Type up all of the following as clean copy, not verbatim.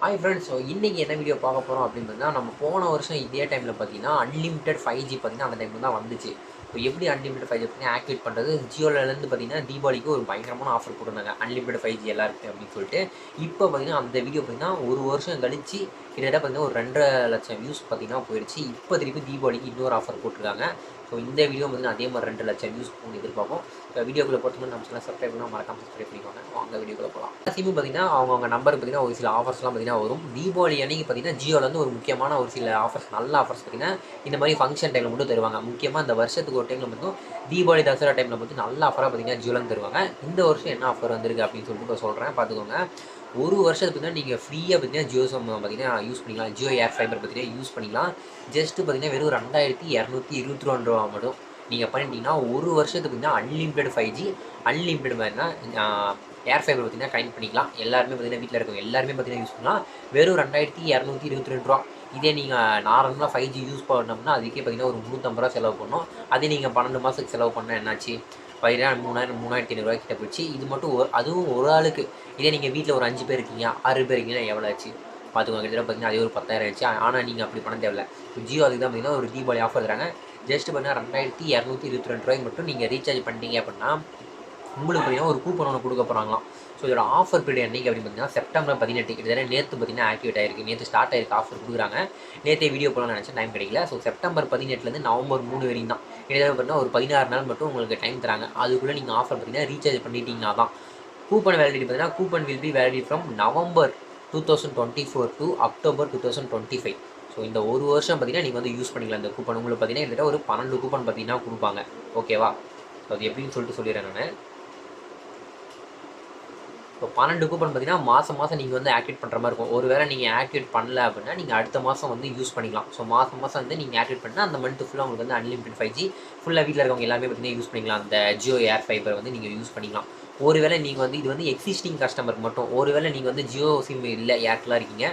Hi friends. So இன்றைக்கி என்ன video பார்க்க போகிறோம் அப்படின்னு பார்த்தீங்கன்னா, நம்ம போன வருஷம் இதே டைமில் பார்த்தீங்கன்னா அன்லிமிட்டட் 5G பார்த்தீங்கன்னா அந்த டைமில் தான் வந்துச்சு. இப்போ எப்படி அன்லிமிட்டட் 5G பார்த்தீங்கன்னா ஆக்டிவேட் பண்ணுறது, ஜியோலேருந்து பார்த்தீங்கன்னா தீபாவளிக்கு ஒரு பயங்கரமான ஆஃபர் போட்டிருந்தாங்க அன்லிமிட்டட் 5G எல்லாருக்கும் அப்படின்னு சொல்லிட்டு. இப்போ பார்த்தீங்கன்னா அந்த வீடியோ பார்த்தீங்கன்னா ஒரு வருஷம் கழிச்சு கிட்டத்தட்ட பார்த்தீங்கன்னா ஒரு 2,50,000 வியூஸ் பார்த்தீங்கன்னா போயிடுச்சு. இப்போ திருப்பி தீபாவளிக்கு இன்னொரு ஆஃபர் போட்டிருக்காங்க. ஸோ இந்த வீடியோ பார்த்தீங்கன்னா அதே மாதிரி 2,00,000 வியூஸ் போகணும் எதிர்பார்ப்போம். வீடியோக்குள்ளே பொறுத்தவரை நம்ம சேனல் சப்ஸ்கிரைப் பண்ணால் மறக்காம சப்ஸ்கிரைப் பண்ணிக்கோங்க. வாங்க வீடியோக்குள்ளே போகலாம். சிம்மு பார்த்தீங்கன்னா அவங்க நம்பருக்கு பார்த்தீங்கன்னா ஒரு சில ஆஃபர்ஸ்லாம் பார்த்தீங்கன்னா வரும். தீபாவளி அன்னைக்கு பார்த்தீங்கன்னா ஜியோலேருந்து ஒரு முக்கியமான ஒரு சில ஆஃபர்ஸ், நல்ல ஆஃபர்ஸ் பார்த்தீங்கன்னா இந்த மாதிரி ஃபங்க்ஷன் டைமில் மட்டும் தருவாங்க. முக்கியமாக இந்த வருஷத்துக்கு ஒரு டைமில் மட்டும் தீபாவளி தசரா டைமில் மட்டும் நல்ல ஆஃபராக பார்த்தீங்கன்னா ஜியோலேருந்து தருவாங்க. இந்த வருஷம் என்ன ஆஃபர் வந்திருக்கு அப்படின்னு சொல்லிட்டு இப்போ சொல்கிறேன், பார்த்துக்கோங்க. ஒரு வருஷத்துக்கு பார்த்தீங்கன்னா நீங்கள் ஃப்ரீயாக பார்த்தீங்கன்னா ஜியோ சிம் பார்த்தீங்கன்னா யூஸ் பண்ணிக்கலாம். ஜியோ ஏர் ஃபைபர் பார்த்தீங்கன்னா யூஸ் பண்ணிக்கலாம். ஜஸ்ட்டு பார்த்தீங்கன்னா வெறும் 2,222 மட்டும் நீங்கள் பண்ணிட்டீங்கன்னா ஒரு வருஷத்துக்கு பார்த்தீங்கன்னா அன்லிமிட்டட் 5G அன்லிமிட்டட் மாதிரினா ஏர் ஃபைபர் பார்த்தீங்கன்னா கனெக்ட் பண்ணிக்கலாம். எல்லாருமே பார்த்தீங்கன்னா வீட்டில் இருக்கவங்க எல்லாருமே பார்த்தீங்கன்னா யூஸ் பண்ணலாம். வெறும் 2,222 ரூபா. இதே நீங்கள் நார்மலாக 5G யூஸ் பண்ணோம்னா அதுக்கே பார்த்தீங்கன்னா ஒரு 350 ரூபா செலவு பண்ணணும். அதே நீங்கள் 12 மாதத்துக்கு செலவு பண்ணால் என்னாச்சு, பார்த்தீங்கன்னா 3,000 3,500 கிட்ட போச்சு. இது மட்டும் அதுவும் ஒரு ஆளுக்கு. இதே நீங்கள் வீட்டில் ஒரு 5 பேர் இருக்கீங்க, 6 பேர் இருக்கீங்கன்னா எவ்வளோ ஆச்சு பார்த்துக்கோங்க. கிட்டத்தட்ட பார்த்தீங்கன்னா அதே ஒரு 10,000 ஆச்சு. ஆனால் நீங்கள் அப்படி பண்ண தேவையில்ல. ஜியோ அதுக்கு தான் பார்த்தீங்கன்னா ஒரு தீபாவளி ஆஃபர் தராங்க. ஜஸ்ட் பார்த்தீங்கன்னா 2,222 மட்டும் நீங்கள் ரீசார்ஜ் பண்ணிட்டீங்க அப்படின்னா உங்களுக்கு பார்த்தீங்கன்னா ஒரு கூப்பன் ஒன்று கொடுக்க போகிறாங்களாம். ஸோ இதோட ஆஃபர் பீரியட் என்றைக்கு அப்படின்னு பார்த்தீங்கன்னா செப்டம்பர் 18 கிட்டத்தட்ட நேற்று பார்த்தீங்கன்னா ஆக்டிவேட் ஆயிருக்கு. நேற்று ஸ்டார்ட் ஆயிருக்கு ஆஃபர் கொடுக்குறாங்க. நேற்றே வீடியோ போடலாம்னு நினச்சேன், டைம் கிடைக்கல. ஸோ செப்டம்பர் 18 நவம்பர் 3 வரைக்கும் தான். கிட்டத்தட்ட பார்த்தீங்கன்னா ஒரு 16 நாள் மட்டும் உங்களுக்கு டைம் தராங்க. அதுக்குள்ளே நீங்கள் ஆஃபர் பார்த்தீங்கன்னா ரீசார்ஜ் பண்ணிட்டீங்கன்னா தான். கூப்பன் வேலிடிட்டி பார்த்தீங்கன்னா coupon will be validity from November 2024 to October 2025. So இந்த ஒரு வருஷம் பார்த்தீங்கன்னா நீங்கள் வந்து யூஸ் பண்ணிக்கலாம். இந்த கூப்பன் உங்களுக்கு பார்த்தீங்கன்னா கிட்டத்தட்ட ஒரு 12 கூப்பன் பார்த்தீங்கன்னா கொடுப்பாங்க. ஓகேவா? ஸோ அது எப்படின்னு சொல்லிட்டு சொல்லிடுறேன் நான். இப்போ 12 கூப்பன் பார்த்தீங்கன்னா மாதம் நீங்கள் வந்து ஆக்டிவேட் பண்ணுற மாதிரி இருக்கும். ஒரு வேளை நீங்கள் ஆக்டிவேட் பண்ணல அப்படின்னா நீங்கள் அடுத்த மாதம் வந்து யூஸ் பண்ணிக்கலாம். ஸோ மாதம் வந்து நீங்கள் ஆக்டிவேட் பண்ணால் அந்த மந்த் ஃபுல்லாக உங்களுக்கு வந்து அன்லிமிட்டட் 5G ஃபுல்லாக வீட்டில் இருக்கவங்க எல்லாமே பார்த்தீங்கன்னா யூஸ் பண்ணிக்கலாம். அந்த ஜியோ ஏர் ஃபைபர் வந்து நீங்கள் யூஸ் பண்ணிக்கலாம். ஒருவேளை நீங்கள் வந்து இது வந்து எக்ஸிஸ்டிங் கஸ்டமருக்கு மட்டும். ஒருவேளை நீங்கள் வந்து ஜியோ சிம் இல்லை, ஏர்டெல்லாக இருக்கீங்க,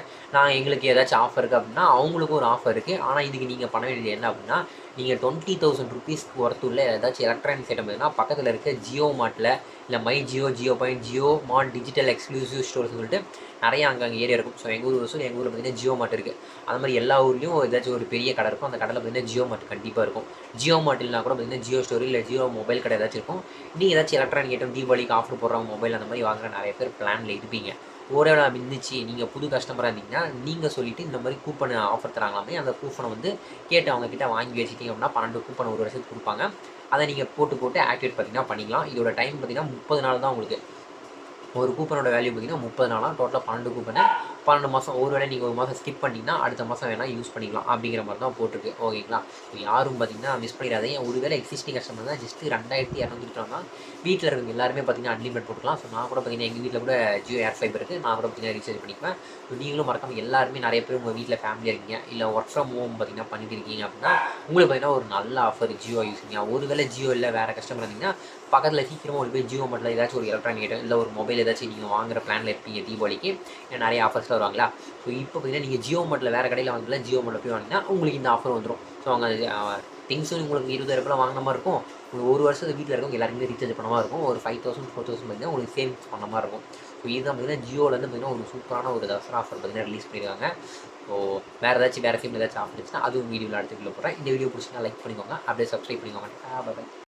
எங்களுக்கு ஏதாச்சும் ஆஃபர் இருக்குது அப்படின்னா அவங்களுக்கும் ஒரு ஆஃபர் இருக்குது. ஆனால் இதுக்கு நீங்கள் பண்ண வேண்டியது என்ன அப்படின்னா, நீங்கள் 20,000 ருபீஸ்க்கு ஒர்த்துள்ள ஏதாச்சும் எலக்ட்ரானிக்ஸ் ஐட்டம் எதுனா பக்கத்தில் இருக்க ஜியோ மார்ட்டில் இல்லை my Jio, Jio point, Jio mart digital exclusive stores சொல்லிட்டு நிறைய அங்கே ஏரியா இருக்கும். ஸோ எங்கள் ஊரில் பார்த்தீங்கன்னா ஜியோ மார்ட் இருக்குது. அந்த மாதிரி எல்லா ஊர்லேயும் ஏதாச்சும் ஒரு பெரிய கடை இருக்கும். அந்த கடையில் பார்த்தீங்கன்னா ஜியோ மார்ட் கண்டிப்பாக இருக்கும். ஜியோ மார்ட் இல்லைனா கூட பார்த்தீங்கன்னா ஜியோ ஸ்டோர் இல்லை ஜியோ மொபைல் கடை ஏதாச்சும் இருக்கும். நீங்கள் ஏதாச்சும் எலக்ட்ரானிக் ஐட்டம் தீபாவளிக்கு ஆஃபர் போடுறாங்க மொபைல் அந்த மாதிரி வாங்குற நிறைய பேர் பிளானில் இருப்பீங்க. ஒருவேளை இருந்துச்சு நீங்கள் புது கஸ்டமராக இருந்தீங்கன்னா நீங்கள் சொல்லிவிட்டு இந்த மாதிரி கூப்பன் ஆஃபர் தராங்களாமே, அந்த கூப்பனை வந்து கேட்டு அவங்கக்கிட்ட வாங்கி வச்சுட்டீங்க அப்படின்னா 12 கூப்பன் ஒரு வருஷத்துக்கு கொடுப்பாங்க. அதை நீங்கள் போட்டு ஆக்டிவேட் பார்த்தீங்கன்னா பண்ணிக்கலாம். இதோட டைம் பார்த்தீங்கன்னா 30 நாள் தான் உங்களுக்கு. ஒரு கூப்பனோட வேல்யூ பார்த்தீங்கன்னா 30 நாளாக டோட்டலாக 12 கூப்பனை 12 மாதம். ஒரு வேளை நீங்கள் ஒரு மாதம் ஸ்கிப் பண்ணிட்டீங்கன்னா அடுத்த மாதம் வேணால் யூஸ் பண்ணிக்கலாம் அப்படிங்கிற மாதிரி தான் போட்டிருக்கு. ஓகேங்களா? யாரும் பார்த்தீங்கன்னா மிஸ் பண்ணிடாதீங்க. ஒரு வேளை எக்ஸிஸ்டிங் கஸ்டமர் தான் ஜஸ்ட்டு 2,222 தான். வீட்டில் இருக்கவங்க எல்லாருமே பார்த்தீங்கன்னா அன்லிமிட் போட்டுக்கலாம். ஸோ நான் கூட பார்த்தீங்கன்னா எங்கள் வீட்டில் கூட ஜியோ ஏர் ஃபைபர் இருக்குது. நான் கூட பார்த்தீங்கன்னா ரீசார்ஜ் பண்ணிக்குவேன். ஸோ நீங்களும் மறக்காமல் எல்லாருமே நிறைய பேர் உங்கள் வீட்டில் ஃபேமிலியாக இருக்கீங்க, இல்லை ஒர்க் ஃப்ரம் ஹோம் பார்த்தீங்கன்னா பண்ணிட்டு இருக்கீங்க அப்படின்னா உங்களுக்கு பார்த்தீங்கன்னா ஒரு நல்ல ஆஃபர் ஜியோ யூஸ் பண்ணிங்க. ஒரு வேளை ஜியோ இல்லை வேறு கஸ்டமர் இருந்தீங்கன்னா பக்கத்தில் சீக்கிரமாக ஒரு போய் ஜியோ மார்ட்டில் ஏதாச்சும் ஒரு எலக்ட்ரானிக் ஐட்டம் இல்லை ஒரு மொபைல் ஏதாச்சும் நீங்கள் வாங்குற பிளானில் இருப்பீங்க தீபாவளிக்கு, நிறைய ஆஃபர்ஸ்லாம் வருவாங்களா. ஸோ இப்போ பார்த்தீங்கன்னா நீங்கள் ஜியோ மார்ட்டில் வேறு கடையில் வாங்கல, ஜியோ மார்ட்டில் போய் வாங்கினா உங்களுக்கு இந்த ஆஃபர் வந்துடும். ஸோ அவங்க திங்ஸும் உங்களுக்கு 20,000 வாங்கின மாதிரி இருக்கும். உங்களுக்கு ஒரு வருஷத்துக்கு வீட்டில் இருக்கவங்க எல்லாருமே ரீசார்ஜ் பண்ண மாதிரி இருக்கும். ஒரு 5,000 4,000 பார்த்தீங்கன்னா உங்களுக்கு சேவிங்ஸ் பண்ண மாதிரி இருக்கும். ஸோ இதுதான் பார்த்தீங்கன்னா ஜியோலேருந்து பார்த்தீங்கன்னா ஒரு சூப்பரான ஒரு தசரா ஆஃபர் பார்த்தீங்கன்னா ரிலீஸ் பண்ணியிருக்காங்க. ஸோ வேறு சிம் ஏதாச்சும் ஆஃபர் இருந்துச்சுன்னா அதுவும் வீடியோவில் அடுத்த வீடியோ போடுறேன். இந்த வீடியோ பிடிச்சிங்கன்னா லைக் பண்ணிக்கோங்க, அப்படியே சப்ஸ்கிரைப் பண்ணிக்கோங்க. பாய்.